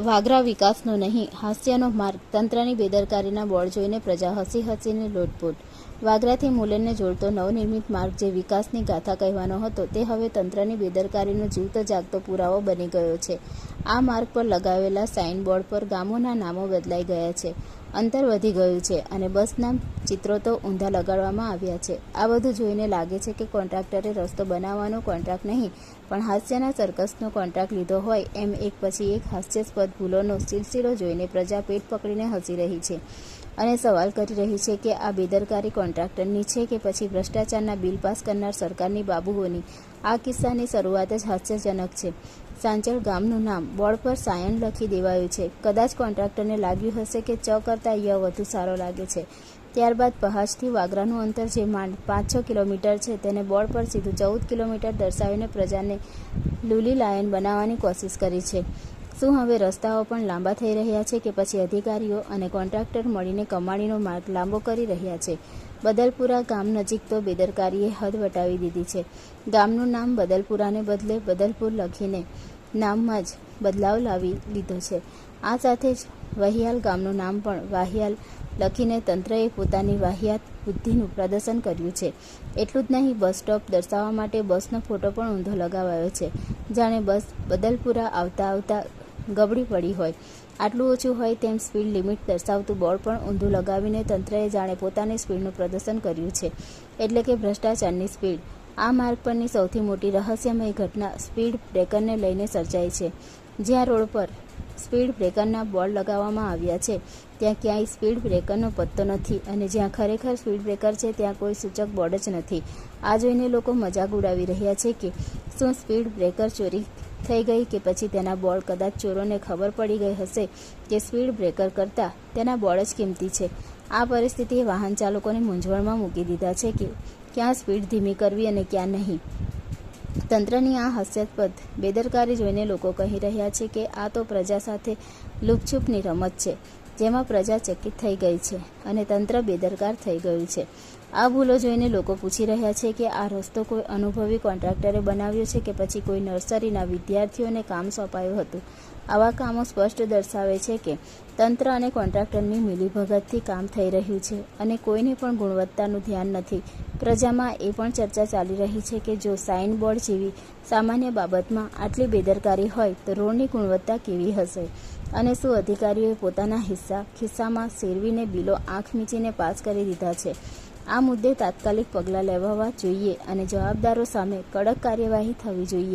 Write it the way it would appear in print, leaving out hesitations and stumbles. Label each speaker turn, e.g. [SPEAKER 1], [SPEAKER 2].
[SPEAKER 1] વાગરા વિકાસનો નહીં, હાસ્યનો માર્ગ. તંત્રની બેદરકારીના બોર્ડ જોઈને પ્રજા હસી હસીને લોટપોટ. વાગરાથી મુલેરને જોડતો નવનિર્મિત માર્ગ જે વિકાસની ગાથા કહેવાનો હતો તે હવે તંત્રની બેદરકારીનો જીવતો જાગતો પુરાવો બની ગયો છે. આ માર્ગ પર લગાવેલા સાઇનબોર્ડ પર ગામોના નામો બદલાઈ ગયા છે, અંતર વધી ગયું છે અને બસના ચિત્રો તો ઊંધા લગાડવામાં આવ્યા છે. આ બધું જોઈને લાગે છે કે કોન્ટ્રાક્ટરે રસ્તો બનાવવાનો કોન્ટ્રાક્ટ નહીં પણ હાસ્યના સર્કસનો કોન્ટ્રાક્ટ લીધો હોય એમ એક પછી એક હાસ્યાસ્પદ ભૂલોનો સિલસિલો જોઈને પ્રજા પેટ પકડીને હસી રહી છે અને સવાલ કરી રહી છે કે આ બેદરકારી કોન્ટ્રાક્ટરની છે કે પછી ભ્રષ્ટાચારના બિલ પાસ કરનાર સરકારની બાબુઓની. આ કિસ્સાની શરૂઆત જ હાસ્યજનક છે. સાંચળ ગામનું નામ બોર્ડ પર સાયન લખી દેવાયું છે. કદાચ કોન્ટ્રાક્ટરને લાગ્યું હશે કે ચ કરતાં ય વધુ સારો લાગે છે. ત્યારબાદ પહાજથી વાગરાનું અંતર જે માંડ 5-6 કિલોમીટર છે તેને બોર્ડ પર સીધું 14 કિલોમીટર દર્શાવીને પ્રજાને લૂલી લાયન બનાવવાની કોશિશ કરી છે. શું હવે રસ્તાઓ પણ લાંબા થઈ રહ્યા છે કે પછી અધિકારીઓ અને કોન્ટ્રાક્ટર મળીને કમાણીનો માર્ગ લાંબો કરી રહ્યા છે? બદલપુરા ગામ નજીક તો બેદરકારીએ હદ વટાવી દીધી છે. ગામનું નામ બદલપુરાને બદલે બદલપુર લખીને નામમાં જ બદલાવ લાવી લીધો છે. આ સાથે જ વહિયાલ ગામનું નામ પણ વાહિયાલ લખીને તંત્રએ પોતાની વાહિયાત બુદ્ધિનું પ્રદર્શન કર્યું છે. એટલું જ નહીં, બસ સ્ટોપ દર્શાવવા માટે બસનો ફોટો પણ ઊંધો લગાવાયો છે, જાણે બસ બદલપુરા આવતા આવતા ગબડી પડી હોય. આટલું ઓછું હોય તેમ સ્પીડ લિમિટ દર્શાવતું બોર્ડ પણ ઊંધું લગાવીને તંત્રએ જાણે પોતાની સ્પીડનું પ્રદર્શન કર્યું છે, એટલે કે ભ્રષ્ટાચારની સ્પીડ. આ માર્ગ પરની સૌથી મોટી રહસ્યમય ઘટના સ્પીડ બ્રેકરને લઈને સર્જાઈ છે. જ્યાં રોડ પર સ્પીડ બ્રેકરના બોર્ડ લગાવવામાં આવ્યા છે ત્યાં ક્યાંય સ્પીડ બ્રેકરનો પત્તો નથી અને જ્યાં ખરેખર સ્પીડ બ્રેકર છે ત્યાં કોઈ સૂચક બોર્ડ જ નથી. આ જોઈને લોકો મજાક ઉડાવી રહ્યા છે કે શું સ્પીડ બ્રેકર ચોરી થઈ ગઈ કે પછી તેના બોર્ડ કદાચ ચોરોને ખબર પડી ગઈ હશે કે સ્પીડ બ્રેકર કરતાં તેના બોર્ડ જ કિંમતી છે. આ પરિસ્થિતિએ વાહન ચાલકોને મૂંઝવણમાં મૂકી દીધા છે કે ક્યાં સ્પીડ ધીમી કરવી અને ક્યાં નહીં. તંત્રની આ હાસ્યાસ્પદ બેદરકારી જોઈને લોકો કહી રહ્યા છે કે આ તો પ્રજા સાથે લૂપછૂપની રમત છે જેમાં પ્રજા ચકિત થઈ ગઈ છે અને તંત્ર બેદરકાર થઈ ગયું છે. આ ભૂલો જોઈને લોકો પૂછી રહ્યા છે કે આ રસ્તો કોઈ અનુભવી કોન્ટ્રાક્ટરે બનાવ્યો છે કે પછી કોઈ નર્સરીના વિદ્યાર્થીઓને કામ સોંપાયું હતું. આવા કામો સ્પષ્ટ દર્શાવે છે કે તંત્ર અને કોન્ટ્રાક્ટરની મિલીભગતથી કામ થઈ રહ્યું છે અને કોઈને પણ ગુણવત્તાનું ધ્યાન નથી. પ્રજામાં એ પણ ચર્ચા ચાલી રહી છે કે જો સાઇન બોર્ડ જેવી સામાન્ય બાબતમાં આટલી બેદરકારી હોય તો રોડની ગુણવત્તા કેવી હશે અને શું અધિકારીઓએ પોતાના ખિસ્સામાં સેરવીને બિલો આંખ મીચીને પાસ કરી દીધા છે? આ મુદ્દે તાત્કાલિક પગલાં લેવાવા જોઈએ અને જવાબદારો સામે કડક કાર્યવાહી થવી જોઈએ.